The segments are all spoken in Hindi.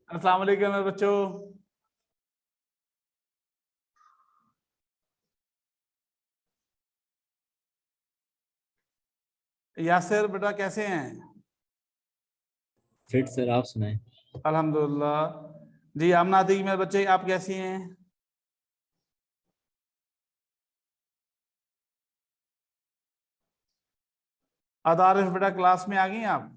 अस्सलाम वालेकुम मेरे बच्चों। यासिर बेटा कैसे हैं? फिट सर, आप सुनाएं। अल्हम्दुलिल्लाह। जी आमना आती मेरे बच्चे, आप कैसी हैं? अदारिफ बेटा क्लास में आ गई आप?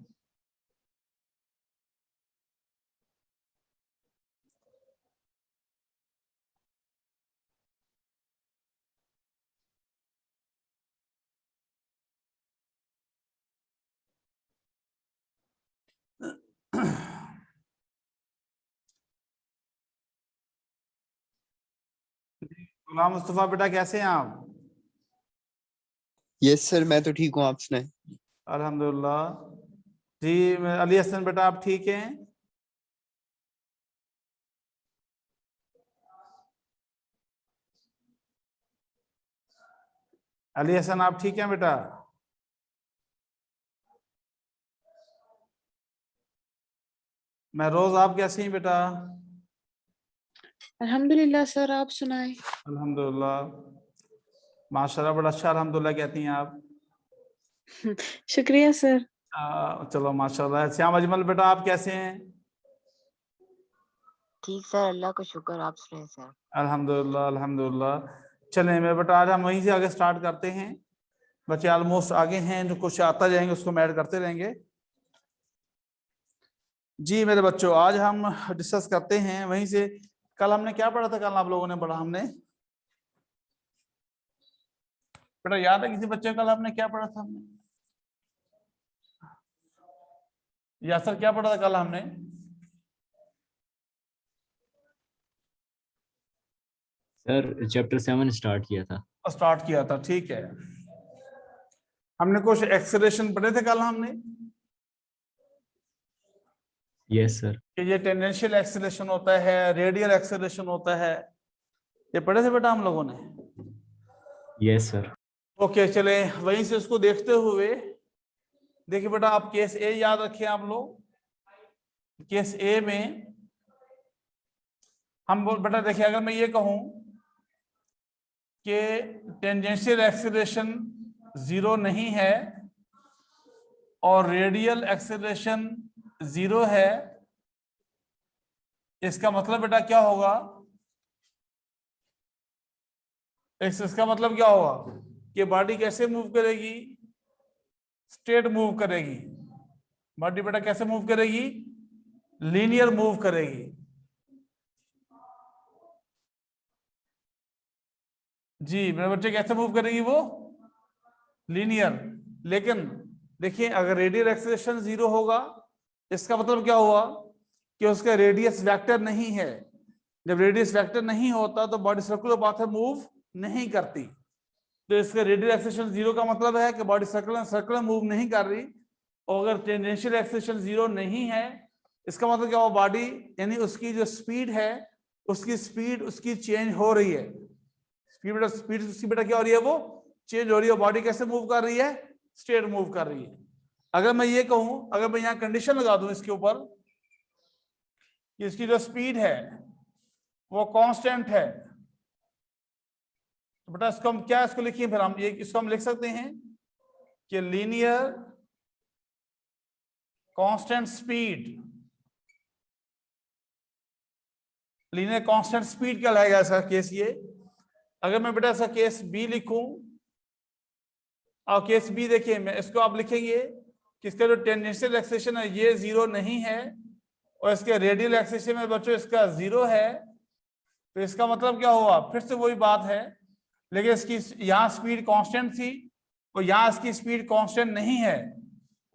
गुलाम मुस्तफा बेटा कैसे हैं आप? यस सर, मैं तो ठीक हूँ, आप सुनाएं। अल्हम्दुलिल्लाह। जी अली हसन बेटा आप ठीक हैं? अली हसन आप ठीक हैं बेटा? मैं रोज, आप कैसी हैं बेटा? अल्हम्दुलिल्लाह सर, आप सुनाएं। अल्हम्दुलिल्लाह माशाल्लाह, बड़ा अच्छा अल्हम्दुलिल्लाह कहती हैं आप। शुक्रिया सर। चलो माशाल्लाह। श्याम अजमल बेटा आप कैसे हैं? ठीक सर, अल्लाह का शुक्र, आप सुनाए सर। अल्हम्दुलिल्लाह अल्हम्दुलिल्लाह। चलें मेरे बेटा, आज हम वहीं से आगे स्टार्ट करते हैं। बच्चे ऑलमोस्ट आगे हैं, जो कुछ आता जाएंगे उसको हम ऐड करते रहेंगे। जी मेरे बच्चों, आज हम डिस्कस करते हैं वहीं से। कल हमने क्या पढ़ा था? कल आप लोगों ने पढ़ा, हमने बेटा याद है किसी बच्चे को? कल हमने क्या पढ़ा था? हमने यासर क्या पढ़ा था कल हमने? सर चैप्टर 7 स्टार्ट किया था। स्टार्ट किया था, ठीक है। हमने कुछ एक्सेलरेशन पढ़े थे कल हमने, यस सर। कि ये टेंडेंशियल एक्सेलरेशन होता है, रेडियल एक्सेलरेशन होता है, ये पढ़े थे बेटा हम लोगों ने। Yes sir. ओके चले वहीं से उसको देखते हुए देखिए बेटा, आप केस ए याद रखिए आप लोग। केस ए में हम बेटा देखिए, अगर मैं ये कहूं कि टेंजेंशियल एक्सेलरेशन 0 नहीं है और रेडियल एक्सेलरेशन 0 है, इसका मतलब बेटा क्या होगा? इसका मतलब क्या होगा कि बॉडी कैसे मूव करेगी? स्ट्रेट मूव करेगी। बॉडी बेटा कैसे मूव करेगी? लीनियर मूव करेगी। जी मेरे बच्चे, कैसे मूव करेगी वो? लीनियर। लेकिन देखिए, अगर रेडियल एक्सेलरेशन 0 होगा, इसका मतलब क्या हुआ कि उसका रेडियस वेक्टर नहीं है। जब रेडियस वेक्टर नहीं होता तो बॉडी सर्कुलर पाथ में मूव नहीं करती। तो इसका रेडियल एक्सेलरेशन 0 का मतलब है कि बॉडी सर्कुलर मूव नहीं कर रही। और अगर टेंजेंशियल एक्सेलरेशन 0 नहीं है, इसका मतलब क्या हुआ? बॉडी यानी उसकी जो स्पीड है, उसकी स्पीड उसकी चेंज हो रही है। स्पीड उसकी बेटा क्या हो रही है? वो चेंज हो रही है। बॉडी कैसे मूव कर रही है? स्ट्रेट मूव कर रही है। अगर मैं ये कहूं, अगर मैं यहाँ कंडीशन लगा दूं इसके ऊपर कि इसकी जो स्पीड है वो कांस्टेंट है, तो बेटा इसको हम क्या, इसको लिखिए फिर हम ये, इसको हम लिख सकते हैं कि linear constant speed. Linear constant speed क्या लाएगा ऐसा केस? ये अगर मैं बेटा ऐसा केस बी लिखूं, और केस बी देखिए, मैं इसको आप लिखेंगे कि इसका जो टेंजेंशियल एक्सेलरेशन है ये 0 नहीं है और इसके रेडियल एक्सेलरेशन में बच्चों इसका 0 है, तो इसका मतलब क्या हुआ? फिर से वही बात है, लेकिन इसकी यहाँ स्पीड कांस्टेंट थी और यहाँ इसकी स्पीड कांस्टेंट नहीं है।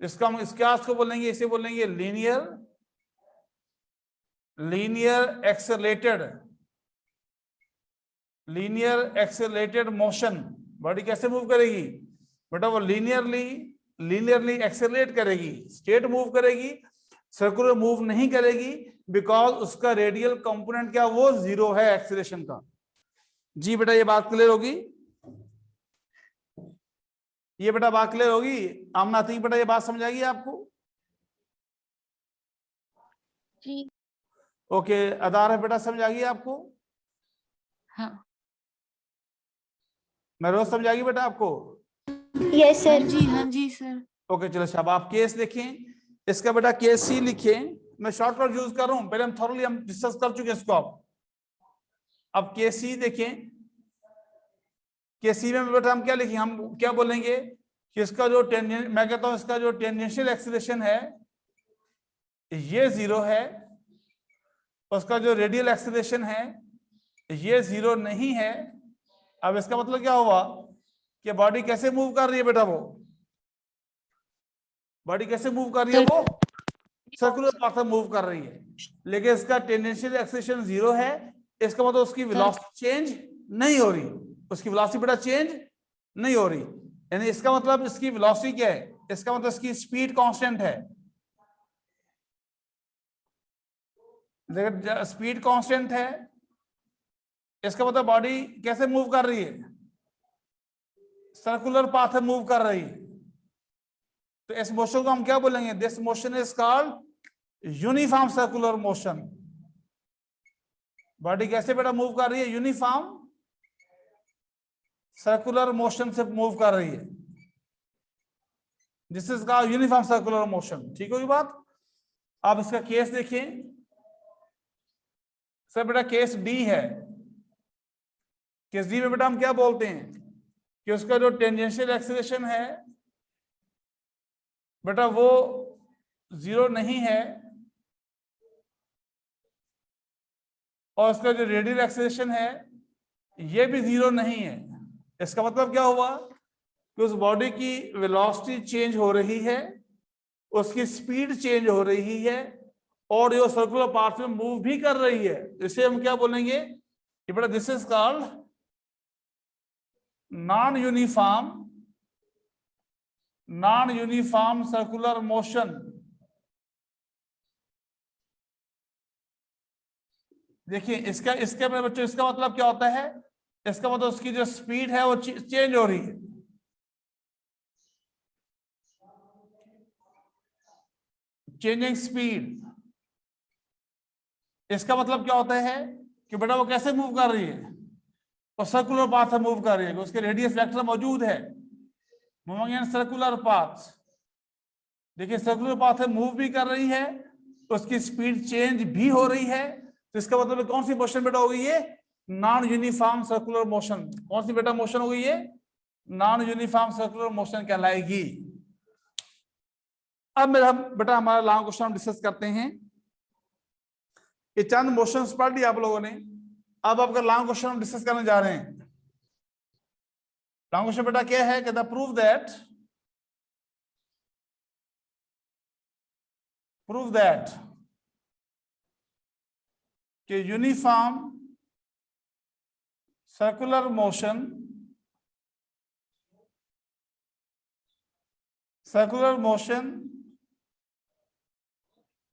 इसका हम इसको बोलेंगे, इसे बोलेंगे लीनियर एक्सेलरेटेड मोशन। बॉडी कैसे मूव करेगी बेटा? वो लीनियरली एक्सेलरेट करेगी, स्ट्रेट मूव करेगी, सर्कुलर मूव नहीं करेगी, बिकॉज उसका रेडियल कंपोनेंट क्या, वो 0 है एक्सेलरेशन का। जी बेटा ये बात क्लियर होगी? ये बेटा बात क्लियर होगी? आमना थिंक बेटा ये बात समझ आएगी आपको? जी ओके, आधार है बेटा, समझ आ गई आपको? हाँ मैं रोज समझ आ गई बेटा आपको? यस हाँ सर। जी, हाँ जी सर। ओके चलो, अब आप केस देखें इसका बेटा, केस सी लिखें। मैं शॉर्टकट यूज कर रहा हूं, पहले हम थॉरली हम डिस्कस कर चुके हैं इसको। अब केस सी देखें। केस सी में बेटा हम क्या लिखें, हम क्या बोलेंगे कि इसका जो मैं कहता हूं इसका जो टेंजेंशियल एक्सीलरेशन है ये 0 है, उसका जो रेडियल एक्सीलरेशन है ये 0 नहीं है। अब इसका मतलब क्या हुआ कि बॉडी कैसे मूव कर रही है बेटा, वो बॉडी कैसे मूव कर रही है, वो सर्कुलर पाथ में मूव कर रही है, लेकिन इसका टेंडेंशियल एक्सेलेरेशन 0 है। इसका मतलब उसकी वेलोसिटी चेंज नहीं हो रही, उसकी वेलोसिटी बेटा चेंज नहीं हो रही। यानी इसका मतलब इसकी वेलोसिटी क्या है, इसका मतलब इसकी स्पीड कांस्टेंट है। स्पीड कांस्टेंट है, इसका मतलब बॉडी कैसे मूव कर रही है, सर्कुलर पाथ में मूव कर रही है। तो इस मोशन को हम क्या बोलेंगे, this motion is called uniform circular motion. Body कैसे बेटा मूव कर रही है, यूनिफॉर्म सर्कुलर मोशन से मूव कर रही है, this is called uniform circular motion. ठीक होगी बात? आप इसका केस देखिए सर, बेटा केस डी है। केस डी में बेटा हम क्या बोलते हैं कि उसका जो टेंजेंशियल एक्सीलरेशन है बेटा वो 0 नहीं है, और उसका जो रेडियल एक्सीलरेशन है ये भी 0 नहीं है। इसका मतलब क्या हुआ कि उस बॉडी की वेलोसिटी चेंज हो रही है, उसकी स्पीड चेंज हो रही है, और ये सर्कुलर पाथ में मूव भी कर रही है। इसे हम क्या बोलेंगे कि बेटा this is called non uniform circular motion. देखिए इसका इसके मेरे बच्चों इसका मतलब क्या होता है, इसका मतलब उसकी जो स्पीड है वो चेंज हो रही है। चेंजिंग स्पीड, इसका मतलब क्या होता है कि बेटा वो कैसे मूव कर रही है, वो सर्कुलर पाथ से मूव कर रही है, उसके रेडियस वेक्टर मौजूद है, मूविंग इन सर्कुलर पाथ। देखिए सर्कुलर पाथ से मूव भी कर रही है, उसकी स्पीड चेंज भी हो रही है। तो इसका मतलब कौन सी मोशन बेटा हो गई ये, नॉन यूनिफॉर्म सर्कुलर मोशन। कौन सी बेटा मोशन हो गई ये, नॉन यूनिफॉर्म सर्कुलर मोशन कहलाएगी। अब मेरा बेटा हमारा लॉन्ग क्वेश्चन हम डिस्कस करते हैं। ये चंद मोशंस पढ़ लिया आप लोगों ने, अब आपका लॉन्ग क्वेश्चन हम डिस्कस करने जा रहे हैं। लॉन्ग क्वेश्चन बेटा क्या है, कहता प्रूव दैट कि uniform circular motion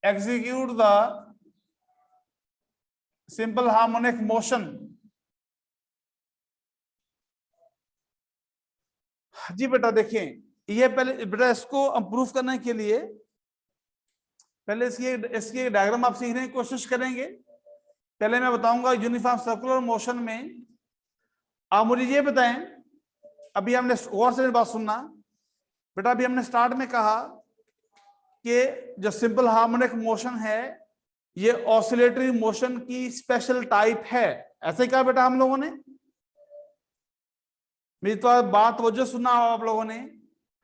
execute the simple harmonic motion। जी बेटा देखिए, ये पहले बेटा इसको प्रूफ करने के लिए पहले इसकी डायग्राम आप सीखने की कोशिश करेंगे। पहले मैं बताऊंगा यूनिफॉर्म सर्कुलर मोशन में। आप मुझे ये बताएं, अभी हमने गौर से बात सुनना बेटा, अभी हमने स्टार्ट में कहा कि जो सिंपल हार्मोनिक मोशन है ये ऑसिलेटरी मोशन की स्पेशल टाइप है, ऐसे कहा बेटा हम लोगों ने। मेरी तो बात वजह सुना हो आप लोगों ने,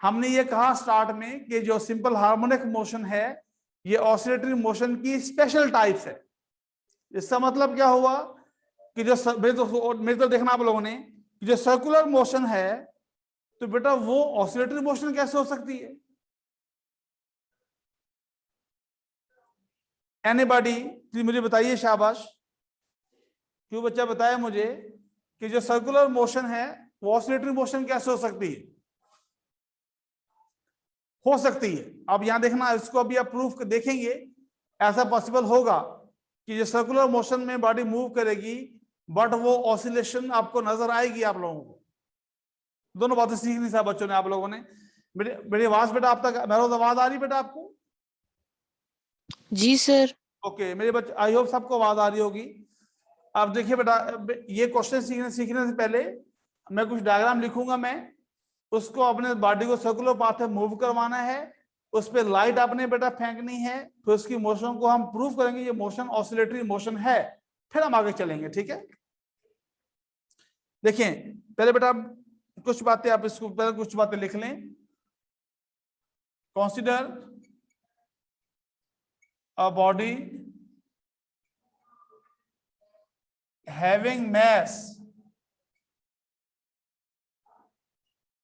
हमने ये कहा स्टार्ट में कि जो सिंपल हार्मोनिक मोशन है ये ऑसिलेटरी मोशन की स्पेशल टाइप है। इसका मतलब क्या हुआ कि जो मेरे तो देखना आप लोगों ने कि जो सर्कुलर मोशन है तो बेटा वो ऑसिलेटरी मोशन कैसे हो सकती है। एनीबॉडी प्लीज मुझे बताइए, शाबाश, क्यों बच्चा बताया मुझे कि जो सर्कुलर मोशन है वो ऑसिलेटरी मोशन कैसे हो सकती है। हो सकती है, अब यहां देखना, इसको अभी आप प्रूफ देखेंगे। ऐसा पॉसिबल होगा कि जो सर्कुलर मोशन में बॉडी मूव करेगी बट वो ऑसिलेशन आपको नजर आएगी। आप लोगों को दोनों बातें सीखनी था बच्चों ने, आप लोगों ने। मेरी आवाज बेटा आप तक, मेरी आवाज आ रही बेटा आपको? जी सर। ओके मेरे बच्चे, आई होप सबको आवाज आ रही होगी। अब देखिए बेटा, ये क्वेश्चन सीखने से पहले मैं कुछ डायग्राम लिखूंगा, मैं उसको अपने बॉडी को सर्कुलर पाथ में मूव करवाना है, उस पर लाइट आपने बेटा फेंकनी है, फिर उसकी मोशन को हम प्रूव करेंगे ये मोशन ऑसिलेटरी मोशन है, फिर हम आगे चलेंगे। ठीक है, देखिए पहले बेटा कुछ बातें, आप इसको पहले कुछ बातें लिख लें। Consider a body having mass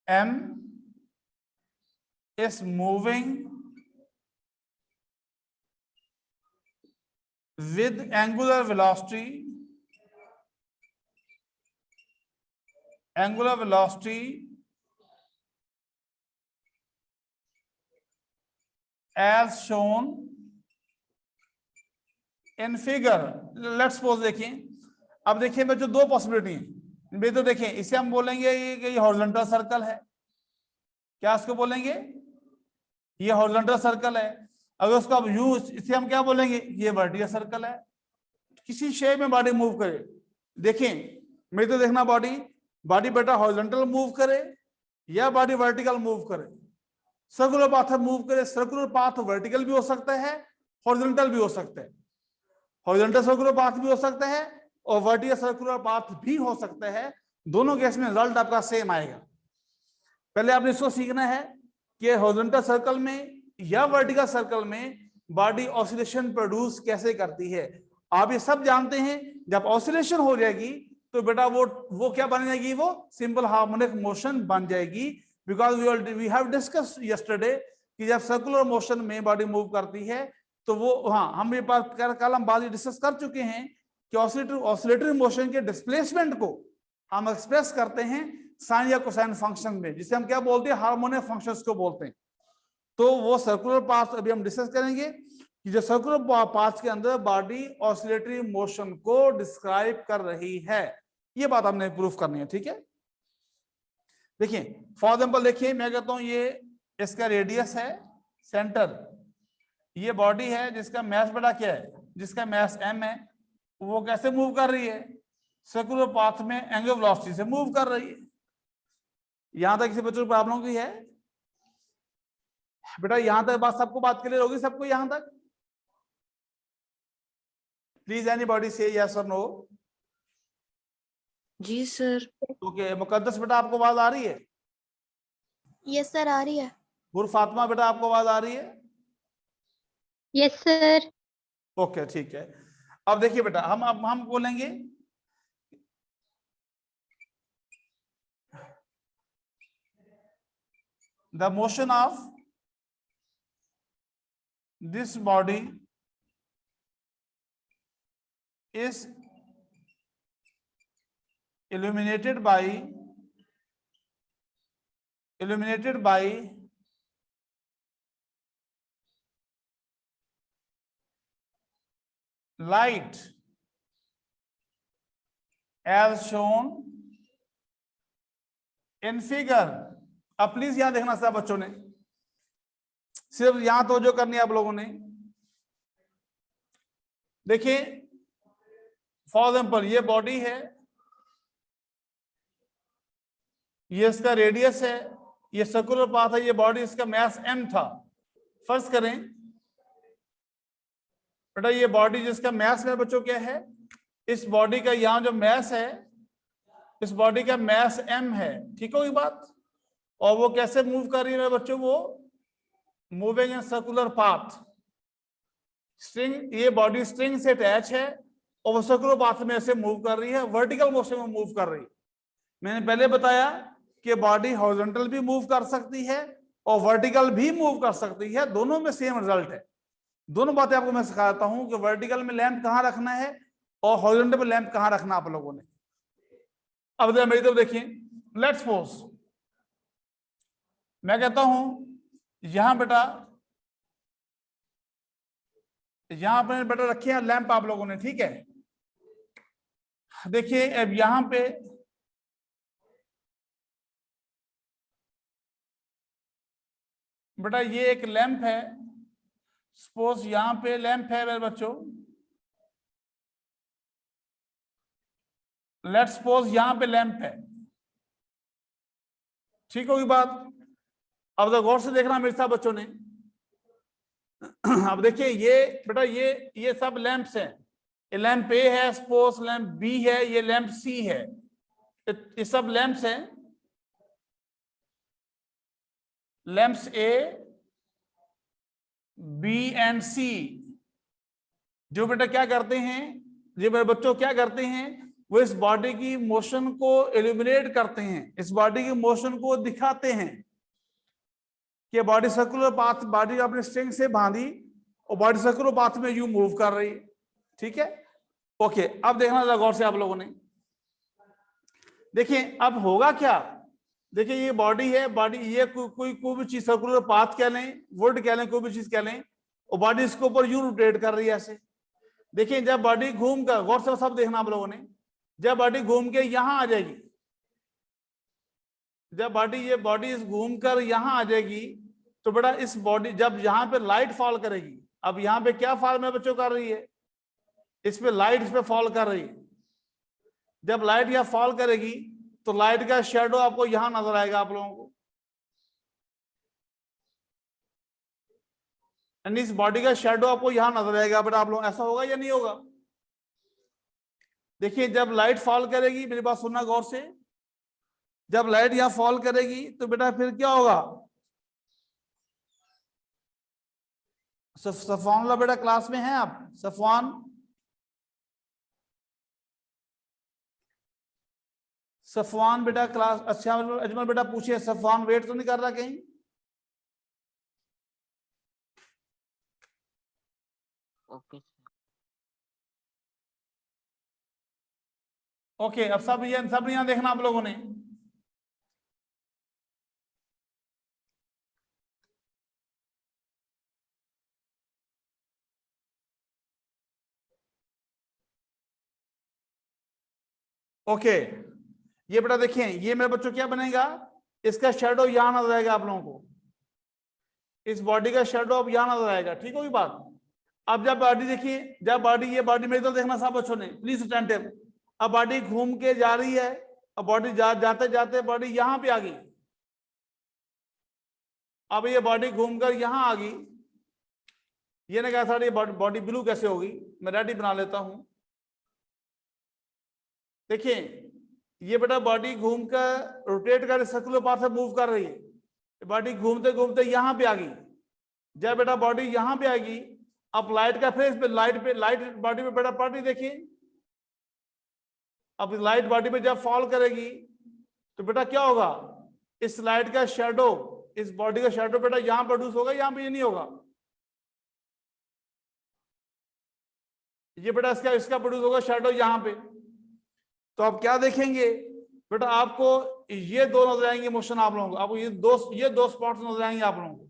m is moving with angular velocity as shown in figure। Let's suppose देखिए, अब देखिए बच्चों दो पॉसिबिलिटी है। भाई तो देखिए इसे हम बोलेंगे ये हॉरिजॉन्टल सर्कल है, क्या इसको बोलेंगे, ये हॉरिजॉन्टल सर्कल है। अगर उसको अब यूं, इसे हम क्या बोलेंगे, ये वर्टिकल सर्कल है। किसी शेप में बॉडी मूव करे, देखिए मेरे तो देखना बॉडी बेटा हॉरिजॉन्टल मूव करे या बॉडी वर्टिकल मूव करे। सर्कुलर पाथ मूव करे, सर्कुलर पाथ वर्टिकल भी हो सकता है, हॉरिजॉन्टल भी हो सकता है। हॉरिजॉन्टल सर्कुलर पाथ भी हो सकता है और वर्टिकल सर्कुलर पाथ भी हो सकता है। दोनों केस में रिजल्ट आपका सेम आएगा। पहले आपने इसको सीखना है कि हॉरिजॉन्टल सर्कल में या वर्टिकल सर्कल में बॉडी ऑसिलेशन प्रोड्यूस कैसे करती है। आप ये सब जानते हैं, जब ऑसिलेशन हो जाएगी तो बेटा वो क्या बन जाएगी, वो सिंपल हार्मोनिक मोशन बन जाएगी। Because we have discuss yesterday कि जब सर्कुलर मोशन में बॉडी मूव करती है तो वो, हाँ हम ये बात कल हम बात डिस्कस कर चुके हैं कि ऑसिलेटरी मोशन के डिस्प्लेसमेंट को हम एक्सप्रेस करते हैं साइन या कोसाइन फंक्शन में, जिसे हम क्या बोलते हैं, हार्मोनिक फंक्शंस को बोलते हैं। तो वो सर्कुलर पाथ अभी हम डिस्कस करेंगे कि जो सर्कुलर पाथ के अंदर बॉडी ऑसिलेटरी मोशन को डिस्क्राइब कर रही है, ये बात हमने प्रूफ करनी है। ठीक है, देखिए फॉर एग्जाम्पल, देखिए मैं कहता हूं ये इसका रेडियस है सेंटर, ये बॉडी है जिसका मैस बड़ा क्या है, जिसका मैस m है। वो कैसे मूव कर रही है, सर्कुलर पाथ में एंगुलर वेलोसिटी से मूव कर रही है। यहां तक किसी बच्चों को प्रॉब्लम की है बेटा, यहां तक बात सबको बात क्लियर होगी, सबको यहां तक? प्लीज एनीबॉडी से यस और नो। जी सर। ओके मुकद्दस बेटा आपको आवाज आ रही है? यस सर, आ रही है। गुर फातिमा बेटा आपको आवाज आ रही है? Yes sir. ओके ठीक है। अब देखिए बेटा, हम बोलेंगे the motion of this body is illuminated by light as shown in figure। अब प्लीज यहां देखना सब बच्चों ने, सिर्फ यहां तो जो करनी है आप लोगों ने। देखिए फॉर एग्जाम्पल ये बॉडी है, ये इसका रेडियस है, ये सर्कुलर पाथ है, ये बॉडी, इसका मैस m था। फर्ज करें बेटा ये बॉडी जिसका मैस में बच्चों क्या है, इस बॉडी का यहां जो मैस है, इस बॉडी का मैस m है। ठीक होगी बात? और वो कैसे मूव कर रही है बच्चों, वो moving in circular path. String, ये बॉडी स्ट्रिंग से अटैच है और वो सर्कुलर पाथ में ऐसे मूव कर रही है, वर्टिकल मोशन में मूव कर रही है। मैंने पहले बताया कि बॉडी हॉरिजॉन्टल भी मूव कर सकती है और वर्टिकल भी मूव कर सकती है, दोनों में सेम रिजल्ट है। दोनों बातें आपको मैं सिखाता हूं कि वर्टिकल में लैंप कहां रखना है और हॉरिजॉन्टल में लैंप कहां रखना आप लोगों ने। अब मेरी तरफ देखिए, लेट्स सपोज मैं कहता हूं यहां बेटा, यहां पर बेटा रखे हैं लैंप आप लोगों ने, ठीक है। देखिए अब यहां पे बेटा ये एक लैंप है, सपोज यहां पे लैंप है मेरे बच्चों, लेट सपोज यहां पे लैंप है, ठीक होगी बात। अब तो गौर से देखना मेरे साथ बच्चों ने, अब देखिए ये बेटा ये सब लैंप्स हैं, ये लैंप ए है, सपोज लैंप बी है, ये लैंप सी है, ये सब लैंप्स हैं, लैंप्स ए बी एंड सी, जो बेटा क्या करते हैं, ये मेरे बच्चों क्या करते हैं, वो इस बॉडी की मोशन को इल्यूमिनेट करते हैं, इस बॉडी की मोशन को दिखाते हैं कि बॉडी सर्कुलर पाथ, बॉडी अपने स्ट्रिंग से बांधी और बॉडी सर्कुलर पाथ में यूं मूव कर रही है, ठीक है। ओके, अब देखना जरा गौर से आप लोगों ने, देखिए अब होगा क्या, देखिए ये बॉडी है, बॉडी ये कोई भी चीज सर्कुलर पाथ कह लें, वुड कह लें, कोई भी चीज कह लें, और बॉडी इसके ऊपर यूं रोटेट कर रही है ऐसे। देखिए जब बॉडी घूम कर, गौर से सब देखना आप लोगों ने, जब बॉडी घूम के यहां आ जाएगी, जब ये बॉडी घूम कर यहां आ जाएगी, तो बेटा इस बॉडी जब यहां पे लाइट फॉल करेगी, अब यहां पे क्या फॉल में बच्चों कर रही है, इस पे लाइट इस पे फॉल कर रही है, जब लाइट यहां फॉल करेगी तो लाइट का शेडो आपको यहां नजर आएगा आप लोगों को, यानी इस बॉडी का शेडो आपको यहां नजर आएगा बेटा आप लोग, ऐसा होगा या नहीं होगा। देखिए जब लाइट फॉल करेगी, मेरी बात सुनना गौर से, जब लाइट यहां फॉल करेगी तो बेटा फिर क्या होगा, सफवान ला बेटा क्लास में है आप, सफवान बेटा क्लास, अच्छा अजमल बेटा पूछिए, सफवान वेट तो नहीं कर रहा कहीं, ओके ओके। अब सब यहाँ देखना आप लोगों ने, ओके। ये बेटा देखिए, ये मेरे बच्चों क्या बनेगा, इसका शेडो यहां नजर आएगा आप लोगों को, इस बॉडी का शेडो अब यहां नजर आएगा, ठीक होगी बात। अब जब बॉडी देखिए, जब बॉडी, ये बॉडी मेरी तरफ देखना सब बच्चों ने प्लीज अटेंटिव, अब बॉडी घूम के जा रही है, अब बॉडी जाते जाते बॉडी यहां पे आ गई, अब ये बॉडी घूमकर यहां आ गई, ये ने कहा था ये बॉडी ब्लू कैसे होगी, मैं रेड ही बना लेता हूं। देखिए ये बेटा बॉडी घूमकर रोटेट कर सर्कुलर पाथ से मूव कर रही है, बॉडी घूमते घूमते यहां पे आ गई, जब बेटा बॉडी यहां पे आएगी, अब लाइट का फेस पे लाइट बॉडी पे बेटा पॉडी देखिए, अब लाइट बॉडी पे जब फॉल करेगी तो बेटा क्या होगा, इस लाइट का शेडो, इस बॉडी का शेडो बेटा यहां प्रोड्यूस होगा, यहां पे ये नहीं होगा, ये बेटा इसका प्रोड्यूस होगा शेडो यहां पे। तो आप क्या देखेंगे बेटा, आपको ये दो नजर आएंगे मोशन आप लोगों को, आपको ये दो स्पॉट्स नजर आएंगे आप लोगों को।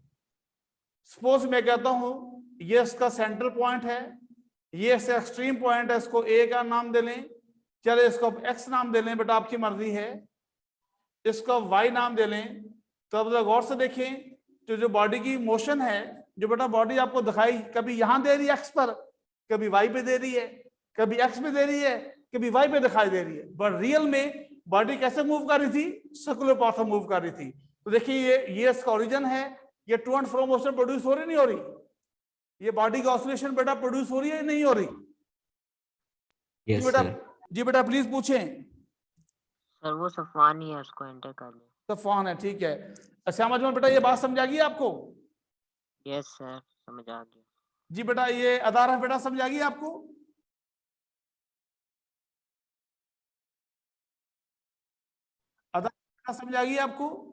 सपोज मैं कहता हूं ये इसका सेंट्रल पॉइंट है, ये इसका एक्सट्रीम पॉइंट है, इसको ए का नाम दे लें, चले इसको एक्स नाम दे लें, बेटा आपकी मर्जी है, इसको वाई नाम दे लें। तो अब गौर से देखें, तो जो बॉडी की मोशन है, जो बेटा बॉडी आपको दिखाई, कभी यहां दे रही है एक्स पर, कभी वाई पे दे रही है, कभी एक्स पे दे रही है, कभी वाई पे दिखाई दे रही है, बट रियल में बॉडी कैसे मूव कर रही थी, सर्कुलर पाथ से मूव कर रही थी। तो देखिए ये इसका ओरिजिन है, ये to and fro motion produce हो रही नहीं हो रही, ये बॉडी का ऑसिलेशन बेटा प्रोड्यूस हो रही है नहीं हो रही। yes, जी बेटा, sir. जी बेटा प्लीज पूछें। सर वो सफवान ही है, उसको एंटर कर ले। सफवान है, ठीक है। अच्छा अजमल बेटा ये बात समझा गई आपको? यस सर, समझ आ गया। जी बेटा ये अदारा बेटा समझा गई आपको? अदारा समझा गई आपको?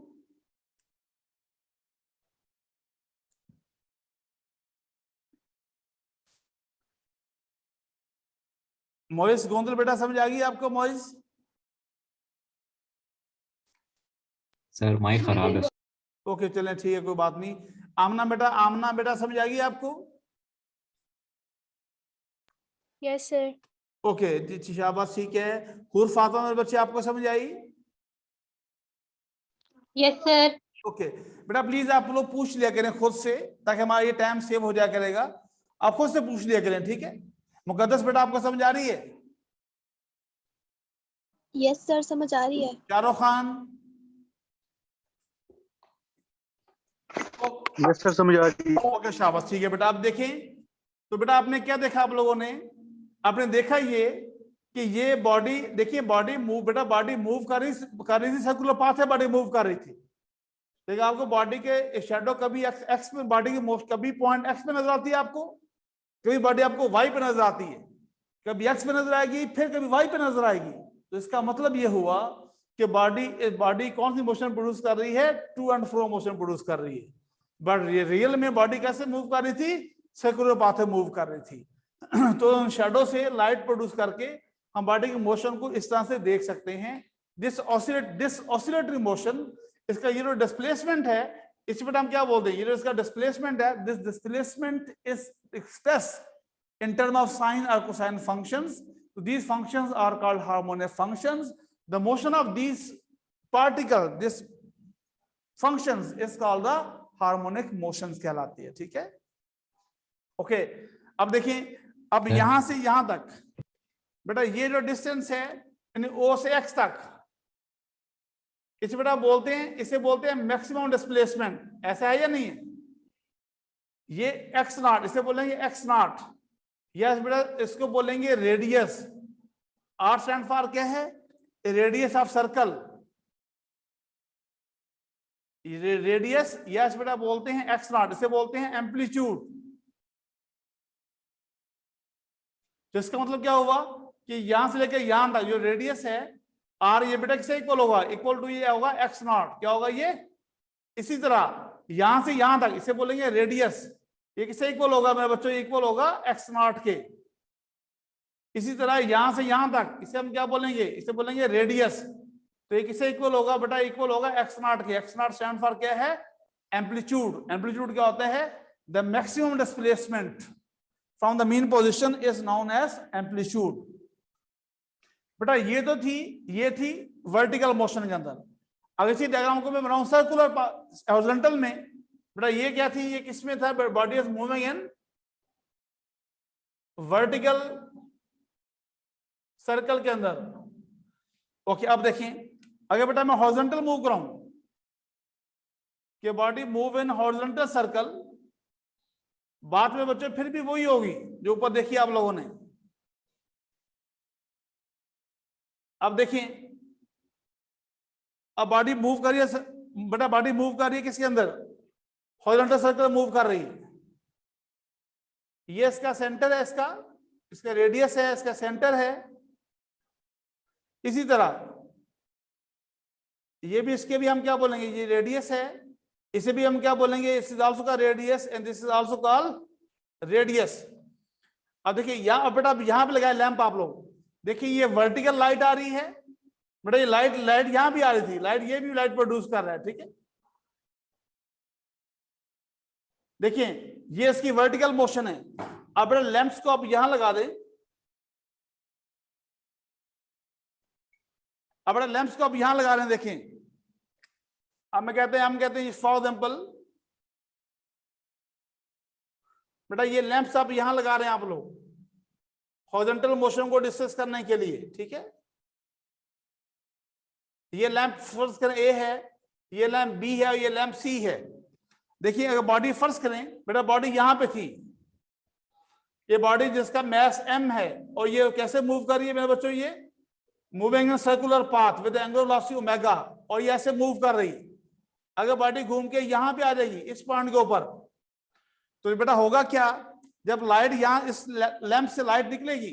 मोइस गोंदल बेटा समझ आ गई आपको? मोइस सर माइक खराब है। ओके चलें ठीक है, कोई बात नहीं। आमना बेटा समझ आ गई आपको? Yes sir. ओके जी शाबाश, ठीक है। हुर फातिमा मेरे बच्चे आपको समझ आई? Yes sir. ओके बेटा प्लीज आप लोग पूछ लिया करें खुद से, ताकि हमारा ये टाइम सेव हो जाया करेगा। आप खुद से पूछ लिया करें, ठीक है। मुकद्दस बेटा आपको समझ आ रही है? यस सर, समझ आ रही है। शाहरुख खान? यस सर, समझ आ रही है। ओके शाबाश, ठीक है बेटा। आप देखें तो बेटा आपने क्या देखा, आप लोगों ने आपने देखा ये कि ये बॉडी, देखिए बॉडी मूव, बेटा बॉडी मूव कर रही थी, सर्कुलर पाथ है, बॉडी मूव कर रही थी। देखिए आपको बॉडी के शैडो कभी एक्स में, बॉडी की मोस्ट कभी पॉइंट एक्स पे नजर आती है आपको, कभी बॉडी आपको वाई पे नजर आती है, कभी एक्स पे नजर आएगी, फिर कभी वाई पे नजर आएगी। तो इसका मतलब ये हुआ कि बॉडी कौन सी मोशन प्रोड्यूस कर रही है, to and fro motion produce कर रही है। बट रियल में बॉडी कैसे मूव कर रही थी, सर्कुलर पाथ में मूव कर रही थी। तो शैडो से लाइट प्रोड्यूस करके हम बॉडी के मोशन को इस तरह से देख सकते हैं। दिस ऑसिलेटरी मोशन, इसका ये जो डिस्प्लेसमेंट है, इस पर हम क्या बोलते हैं, ये जो इसका डिस्प्लेसमेंट है, this displacement is expressed in term of sine और cosine functions. So these functions are called harmonic functions. The motion of these particles, this functions is called the harmonic motions कहलाती है, ठीक है। ओके अब देखिए, अब यहां से यहां तक बेटा ये जो डिस्टेंस है यानी O से X तक, इसे बेटा बोलते हैं, इसे बोलते हैं मैक्सिमम डिस्प्लेसमेंट। ऐसा है या नहीं है? ये X नॉट, इसे बोलेंगे X नॉट। यस बेटा, इसको बोलेंगे रेडियस। आर स्टैंड फॉर क्या है, radius of circle. Radius yes बेटा बोलते हैं एक्स नॉट, इसे बोलते हैं एम्पलीट्यूड। तो इसका मतलब क्या हुआ कि यहां से लेकर यहां तक जो रेडियस है आर, ये बेटा किससे इक्वल होगा, इक्वल टू ये होगा एक्स नॉट। क्या होगा ये? इसी तरह यहां से यहां तक इसे बोलेंगे रेडियस। ये किससे इक्वल होगा मेरे बच्चों, इक्वल होगा एक्स नॉट के। इसी तरह यहां से यहां तक इसे हम क्या बोलेंगे, इसे बोलेंगे रेडियस। तो ये किससे इक्वल होगा बेटा, इक्वल होगा एक्स नॉट के। एक्स नॉट स्टैंड फॉर क्या है, एम्पलीट्यूड। एम्पलीट्यूड क्या होता है, the maximum displacement from the mean position is known as amplitude. बेटा ये तो थी, ये थी वर्टिकल मोशन के अंदर। अगर इसी डायग्राम को मैं बनाऊं सर्कुलर हॉरिजॉन्टल में, बेटा ये क्या थी, ये किसमें था, body is moving in vertical circle के अंदर। ओके अब देखिए, अगर बेटा मैं हॉरिजॉन्टल मूव कराऊं कि body move in horizontal circle, बाद में बच्चों फिर भी वही होगी जो ऊपर देखिए आप लोगों ने। अब देखिए, अब बॉडी मूव कर रही है बेटा, बॉडी मूव कर रही है किसके अंदर, हॉरिजॉन्टल सर्कल मूव कर रही है। ये इसका सेंटर है, इसका रेडियस है, इसका सेंटर है। इसी तरह ये भी, इसके भी हम क्या बोलेंगे, ये रेडियस है, इसे भी हम क्या बोलेंगे, इस इज आल्सो का radius and this is also called radius. अब देखिए यहां बेटा, यहां पे लगाया लैंप आप लोग, देखिए ये वर्टिकल लाइट आ रही है बेटा, ये लाइट यहां भी आ रही थी, लाइट ये भी लाइट प्रोड्यूस कर रहा है, ठीक है। देखिए ये इसकी वर्टिकल मोशन है। अब बेटा लैंप्स को आप यहां लगा दें, अब बेटा लैंप्स को आप यहां लगा रहे हैं, देखें। अब हम कहते हैं फॉर एग्जाम्पल बेटा ये लैंप्स आप यहां लगा रहे हैं आप लोग हॉरिजॉन्टल मोशन को डिस्कस करने के लिए, ठीक है। ये लैंप फर्ज करें ए है, ये लैंप बी है और ये लैंप सी है। देखिए अगर बॉडी फर्ज करें बेटा, बॉडी यहां पे थी, ये बॉडी जिसका मैस m है, और ये कैसे मूव कर रही है मेरे बच्चों, ये moving in circular path with angular velocity omega, और ये ऐसे मूव कर रही। अगर बॉडी घूम के यहां पे आ जाएगी इस पॉइंट के ऊपर, तो बेटा होगा क्या, जब लाइट यहां इस लैंप से लाइट निकलेगी,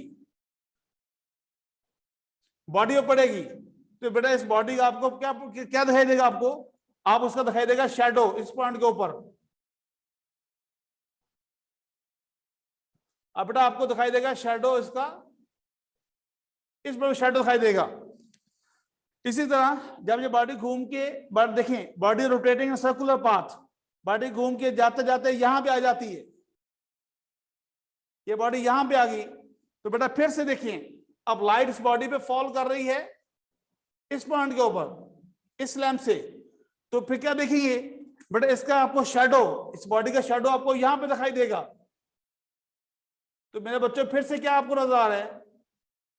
बॉडी पे पड़ेगी, तो बेटा इस बॉडी का आपको क्या दिखाई देगा, आपको आप उसका दिखाई देगा शैडो इस पॉइंट के ऊपर। अब बेटा आपको दिखाई देगा शैडो इसका, इस पर शैडो दिखाई देगा। इसी तरह जब ये बॉडी घूम के, देखें body rotating in circular path, body घूम के जाते जाते यहां पे आ जाती है, ये बॉडी यहां पे आ गई, तो बेटा फिर से देखिए अब लाइट इस बॉडी पे फॉल कर रही है इस पॉइंट के ऊपर, इस लैंप से, तो फिर क्या देखेंगे बेटा, इसका आपको शैडो, इस बॉडी का शैडो आपको यहां पे दिखाई देगा। तो मेरे बच्चों फिर से क्या आपको नजर आ रहा है,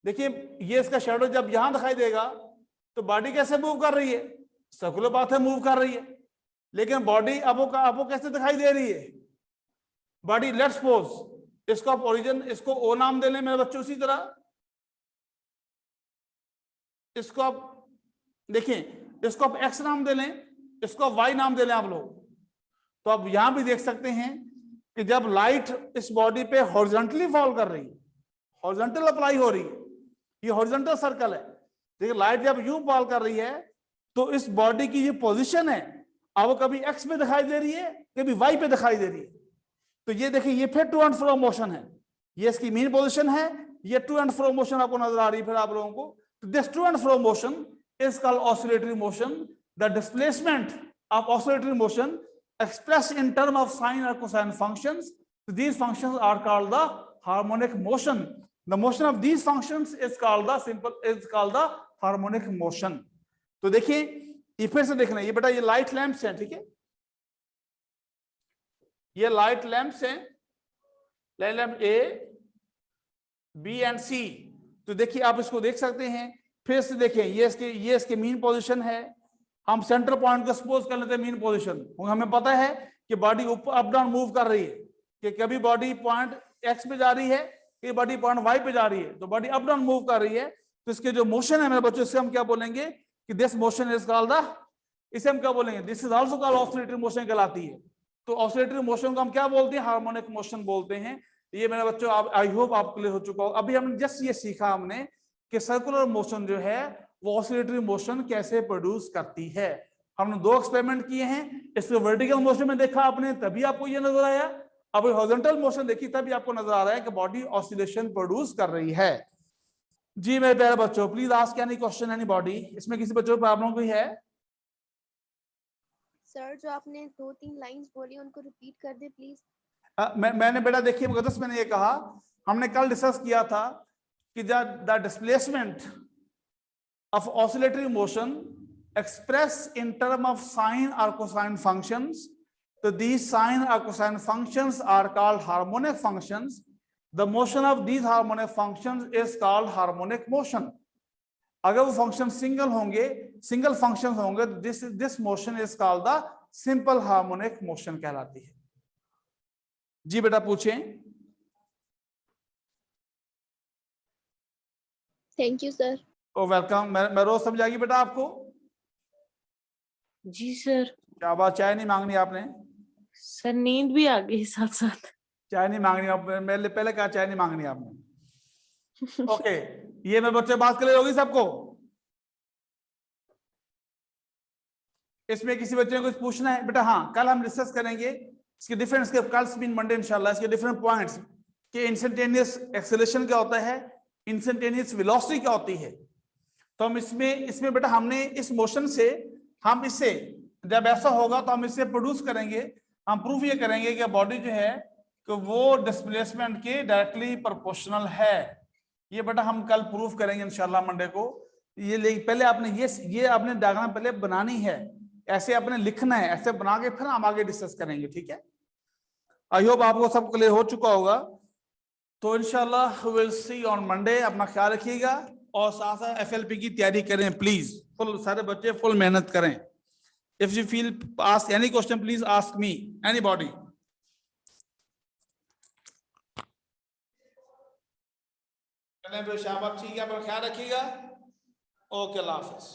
देखिए ये इसका शैडो जब यहां दिखाई देगा तो बॉडी कैसे मूव कर रही है, सर्कुलर पाथ में मूव कर रही है। लेकिन बॉडी आपको कैसे दिखाई दे रही है, बॉडी लेट्स सपोज इसको आप ओरिजिन, इसको ओ नाम दे लें मेरे बच्चों, उसी तरह इसको आप देखिए, इसको आप एक्स नाम दे लें, इसको आप वाई नाम दे लें आप लोग। तो आप यहां भी देख सकते हैं कि जब लाइट इस बॉडी पे हॉरिजॉन्टली फॉल कर रही है, हॉरिजॉन्टल अप्लाई हो रही है, ये हॉरिजॉन्टल सर्कल है, देखिए लाइट जब यूं फॉल कर रही है तो इस बॉडी की ये पोजीशन है, अब वो कभी एक्स पे दिखाई दे रही है, कभी वाई पे दिखाई दे रही है। तो ये देखिए ये फिर टू एंड फ्रो मोशन है, ये इसकी मेन पोजीशन है, ये टू एंड फ्रो मोशन आपको नजर आ रही है फिर आप लोगों को। तो this to and fro motion is called oscillatory motion. The displacement of oscillatory motion expressed in terms of sine or cosine functions. So these functions are called the harmonic motion. The motion of these functions is called the harmonic motion. तो देखिए ये फिर से देखना, ये बेटा ये लाइट लैंप्स हैं, ठीक है, ये लाइट लैंप्स हैं, light lamp a b and c. तो देखिए आप इसको देख सकते हैं, फिर से देखें ये इसके मीन पोजीशन है, हम सेंटर पॉइंट को सपोज कर लेते हैं मीन पोजीशन। हमें पता है कि बॉडी ऊपर अप डाउन मूव कर रही है, कि कभी बॉडी पॉइंट एक्स पे जा रही है, कभी बॉडी पॉइंट वाई पे जा रही है, तो बॉडी अप डाउन मूव कर रही है। तो इसके जो मोशन है मेरे बच्चों, इससे हम क्या बोलेंगे कि this motion is called the, इसे हम क्या बोलेंगे, this is also called oscillatory motion कहलाती है। तो ऑसिलेटरी मोशन को हम क्या बोलते हैं, हार्मोनिक मोशन बोलते हैं। ये मेरे बच्चों आप आई होप आप क्लियर हो चुका हो। अभी हमने जस्ट ये सीखा हमने कि सर्कुलर मोशन जो है वो ऑसिलेटरी मोशन कैसे प्रोड्यूस करती है। हमने 2 एक्सपेरिमेंट किए हैं, इसको वर्टिकल मोशन में देखा आपने तभी आपको ये नजर आया, अब हॉरिजॉन्टल मोशन देखी तभी आपको नजर आ रहा है कि बॉडी ऑसिलेशन प्रोड्यूस कर रही है। जी मेरे प्यारे बच्चों, please ask any question any body, इसमें किसी बच्चों को प्रॉब्लम कोई है? सर जो आपने 2-3 लाइंस बोली उनको रिपीट कर दे प्लीज। मैंने बेटा देखिए मुकद्दस, मैंने ये कहा, हमने कल डिस्कस किया था कि the displacement of oscillatory motion expressed in terms of sine or cosine functions. So these sine or cosine functions are called harmonic functions. The motion of these harmonic functions is called harmonic motion. अगर वो फंक्शन सिंगल होंगे, सिंगल फंक्शन होंगे, this motion is called the simple harmonic motion कहलाती है। जी बेटा पूछें। Thank you sir. Oh welcome. मैं रोज समझाएगी बेटा आपको। जी सर। क्या बात, चाय नहीं मांगनी आपने? सर नींद भी आ गई साथ साथ। चाय नहीं मांगनी आप, मैंने पहले कहा चाय नहीं मांगनी आपने। ओके, ये मेरे बच्चे बात क्लियर होगी सबको? इसमें किसी बच्चे को कुछ पूछना है बेटा? हाँ, कल हम डिस्कस करेंगे इसके डिफरेंस के, कल मीन मंडे इंशाल्लाह, इसके डिफरेंट पॉइंट्स कि इंस्टेंटेनियस एक्सेलरेशन क्या होता है, इंस्टेंटेनियस वेलोसिटी क्या होती है। तो हम इसमें बेटा हमने इस मोशन से, हम इससे जब ऐसा होगा तो हम इससे प्रोड्यूस करेंगे, हम प्रूफ ये करेंगे कि बॉडी जो है कि वो डिस्प्लेसमेंट के डायरेक्टली प्रोपोर्शनल है। ये बेटा हम कल प्रूफ करेंगे इंशाल्लाह मंडे को। ये पहले आपने ये आपने डायग्राम पहले बनानी है, ऐसे आपने लिखना है, ऐसे बना के फिर हम आगे डिस्कस करेंगे, ठीक है? आई होप आपको सब क्लियर हो चुका होगा। तो इंशाल्लाह विल सी ऑन मंडे। अपना ख्याल रखिएगा और साथ साथ FLP की तैयारी करें प्लीज, फुल, सारे बच्चे फुल मेहनत करें। If you feel ask any question please ask me, anybody. शाबाश, ठीक है, अपना ख्याल रखिएगा। ओके, अल्लाह हाफिज।